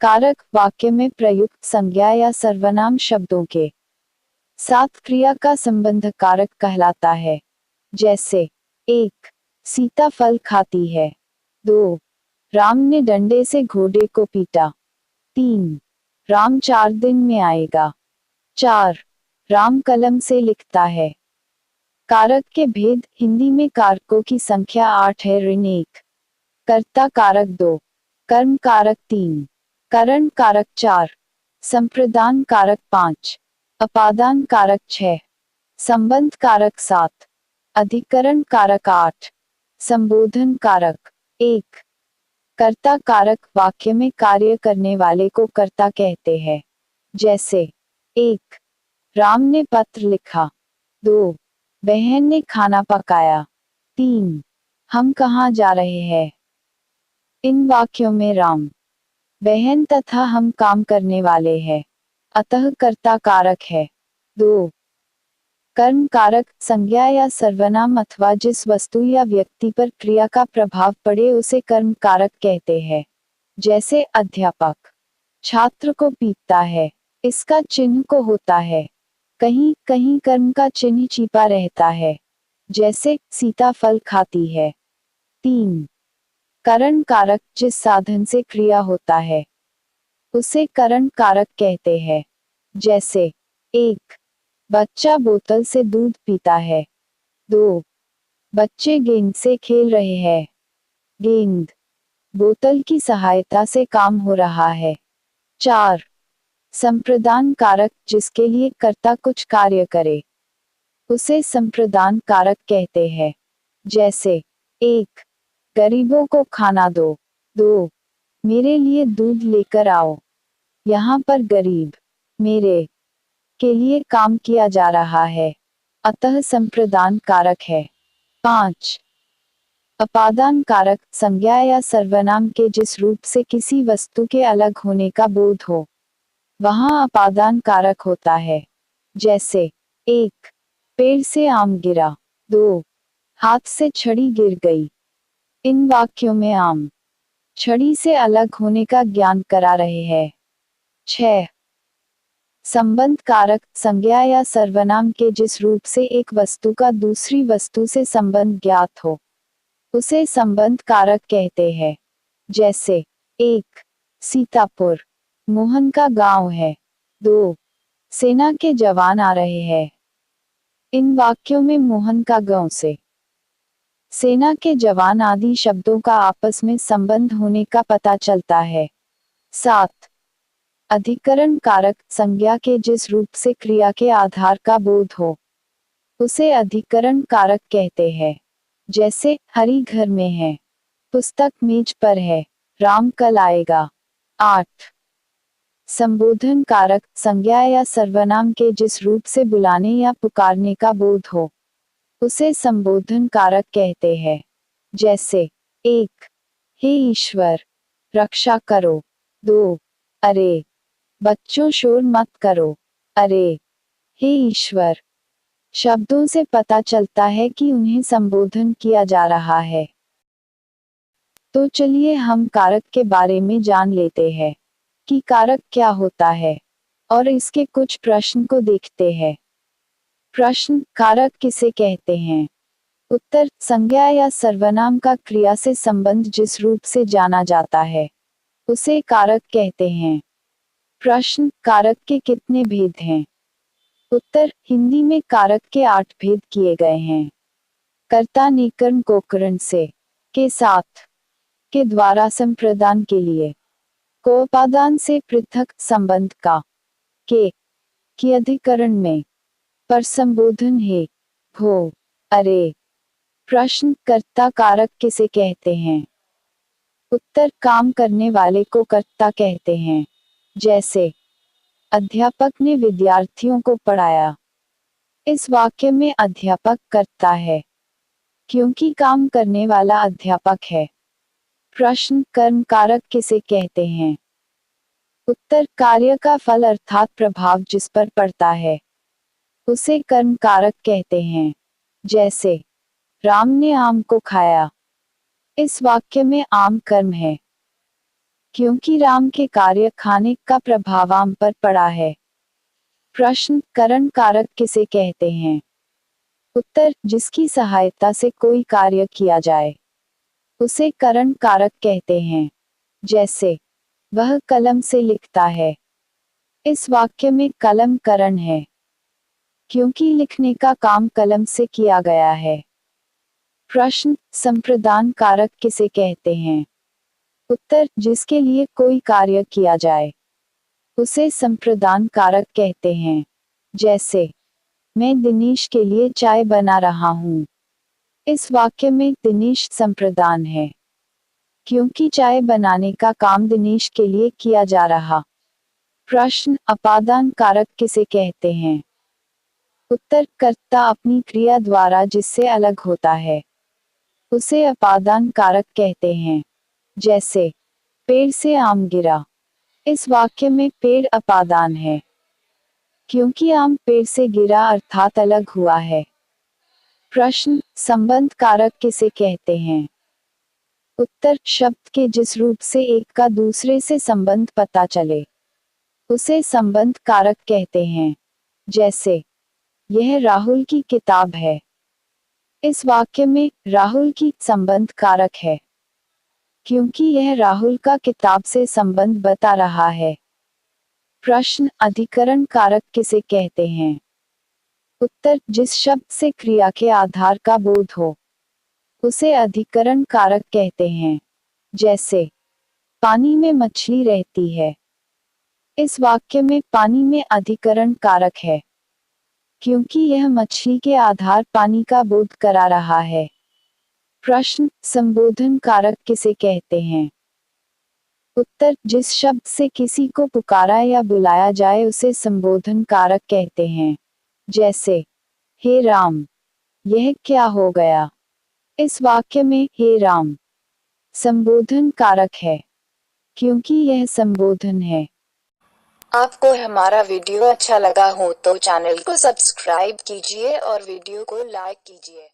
कारक वाक्य में प्रयुक्त संज्ञा या सर्वनाम शब्दों के साथ क्रिया का संबंध कारक कहलाता है। जैसे 1. सीता फल खाती है। 2. राम ने डंडे से घोड़े को पीटा। 3. राम 4 दिन में आएगा। 4. राम कलम से लिखता है। कारक के भेद हिंदी में कारकों की संख्या 8 है ऋण 1, कर्ता कारक 2, कर्म कारक 3, करण कारक 4, संप्रदान कारक 5, अपादान कारक 6, संबंध कारक 7, अधिकरण कारक 8, संबोधन कारक 1। कर्ता कारक वाक्य में कार्य करने वाले को कर्ता कहते हैं। जैसे 1. राम ने पत्र लिखा। 2. बहन ने खाना पकाया। 3. हम कहाँ जा रहे हैं। इन वाक्यों में राम, बहन तथा हम काम करने वाले हैं, अतः कर्ता कारक है। 2. कर्म कारक संज्ञा या सर्वनाम अथवा जिस वस्तु या व्यक्ति पर क्रिया का प्रभाव पड़े उसे कर्म कारक कहते हैं। जैसे अध्यापक छात्र को पीटता है, इसका चिन्ह को होता है। कहीं कहीं कर्म का चिन्ह छिपा रहता है, जैसे सीता फल खाती है। 3. करण कारक जिस साधन से क्रिया होता है उसे करण कारक कहते हैं। जैसे 1. बच्चा बोतल से दूध पीता है। 2. बच्चे गेंद से खेल रहे हैं। गेंद बोतल की सहायता से काम हो रहा है। 4. संप्रदान कारक जिसके लिए कर्ता कुछ कार्य करे उसे संप्रदान कारक कहते हैं। जैसे 1. गरीबों को खाना दो। 2. मेरे लिए दूध लेकर आओ। यहाँ पर गरीब मेरे के लिए काम किया जा रहा है, अतः संप्रदान कारक है। 5. अपादान कारक संज्ञा या सर्वनाम के जिस रूप से किसी वस्तु के अलग होने का बोध हो वहाँ अपादान कारक होता है। जैसे 1. पेड़ से आम गिरा। 2. हाथ से छड़ी गिर गई। इन वाक्यों में आम छड़ी से अलग होने का ज्ञान करा रहे हैं। 6. संबंध कारक संज्ञा या सर्वनाम के जिस रूप से एक वस्तु का दूसरी वस्तु से संबंध ज्ञात हो उसे संबंध कारक कहते हैं। जैसे 1. सीतापुर मोहन का गांव है। 2. सेना के जवान आ रहे हैं। इन वाक्यों में मोहन का गांव से सेना के जवान आदि शब्दों का आपस में संबंध होने का पता चलता है। 7. अधिकरण कारक संज्ञा के जिस रूप से क्रिया के आधार का बोध हो उसे अधिकरण कारक कहते हैं। जैसे हरी घर में है, पुस्तक मेज पर है, राम कल आएगा। 8. संबोधन कारक संज्ञा या सर्वनाम के जिस रूप से बुलाने या पुकारने का बोध हो उसे संबोधन कारक कहते हैं। जैसे 1. हे ईश्वर रक्षा करो। 2. अरे बच्चों शोर मत करो। अरे हे ईश्वर शब्दों से पता चलता है कि उन्हें संबोधन किया जा रहा है। तो चलिए हम कारक के बारे में जान लेते हैं कि कारक क्या होता है और इसके कुछ प्रश्न को देखते हैं। प्रश्न कारक किसे कहते हैं। उत्तर संज्ञा या सर्वनाम का क्रिया से संबंध जिस रूप से जाना जाता है उसे कारक कहते हैं। प्रश्न कारक के कितने भेद हैं। उत्तर हिंदी में कारक के 8 भेद किए गए हैं। कर्ता ने कर्म को करण से के साथ के द्वारा संप्रदान के लिए को उपादान से पृथक संबंध का के की अधिकरण में पर संबोधन है भो अरे। प्रश्न कर्ता कारक किसे कहते हैं। उत्तर काम करने वाले को कर्ता कहते हैं। जैसे अध्यापक ने विद्यार्थियों को पढ़ाया। इस वाक्य में अध्यापक कर्ता है क्योंकि काम करने वाला अध्यापक है। प्रश्न कर्म कारक किसे कहते हैं। उत्तर कार्य का फल अर्थात प्रभाव जिस पर पड़ता है उसे कर्म कारक कहते हैं। जैसे राम ने आम को खाया। इस वाक्य में आम कर्म है क्योंकि राम के कार्य खाने का प्रभाव आम पर पड़ा है। प्रश्न, करण कारक किसे कहते हैं? उत्तर, जिसकी सहायता से कोई कार्य किया जाए उसे करण कारक कहते हैं। जैसे, वह कलम से लिखता है। इस वाक्य में कलम करण है, क्योंकि लिखने का काम कलम से किया गया है। प्रश्न, संप्रदान कारक किसे कहते हैं? उत्तर, जिसके लिए कोई कार्य किया जाए उसे संप्रदान कारक कहते हैं। जैसे, मैं दिनेश के लिए चाय बना रहा हूँ। इस वाक्य में दिनेश संप्रदान है, क्योंकि चाय बनाने का काम दिनेश के लिए किया जा रहा। प्रश्न, अपादान कारक किसे कहते हैं? उत्तर, कर्ता अपनी क्रिया द्वारा जिससे अलग होता है उसे अपादान कारक कहते हैं। जैसे, पेड़ से आम गिरा। इस वाक्य में पेड़ अपादान है, क्योंकि आम पेड़ से गिरा अर्थात अलग हुआ है। प्रश्न, संबंध कारक किसे कहते हैं? उत्तर, शब्द के जिस रूप से एक का दूसरे से संबंध पता चले उसे संबंध कारक कहते हैं। जैसे, यह राहुल की किताब है। इस वाक्य में राहुल की संबंध कारक है, क्योंकि यह राहुल का किताब से संबंध बता रहा है। प्रश्न, अधिकरण कारक किसे कहते हैं? उत्तर, जिस शब्द से क्रिया के आधार का बोध हो उसे अधिकरण कारक कहते हैं। जैसे, पानी में मछली रहती है। इस वाक्य में पानी में अधिकरण कारक है, क्योंकि यह मछली के आधार पानी का बोध करा रहा है। प्रश्न, संबोधन कारक किसे कहते हैं? उत्तर, जिस शब्द से किसी को पुकारा या बुलाया जाए उसे संबोधन कारक कहते हैं। जैसे, हे राम, यह क्या हो गया? इस वाक्य में हे राम संबोधन कारक है, क्योंकि यह संबोधन है। आपको हमारा वीडियो अच्छा लगा हो तो चैनल को सब्सक्राइब कीजिए और वीडियो को लाइक कीजिए।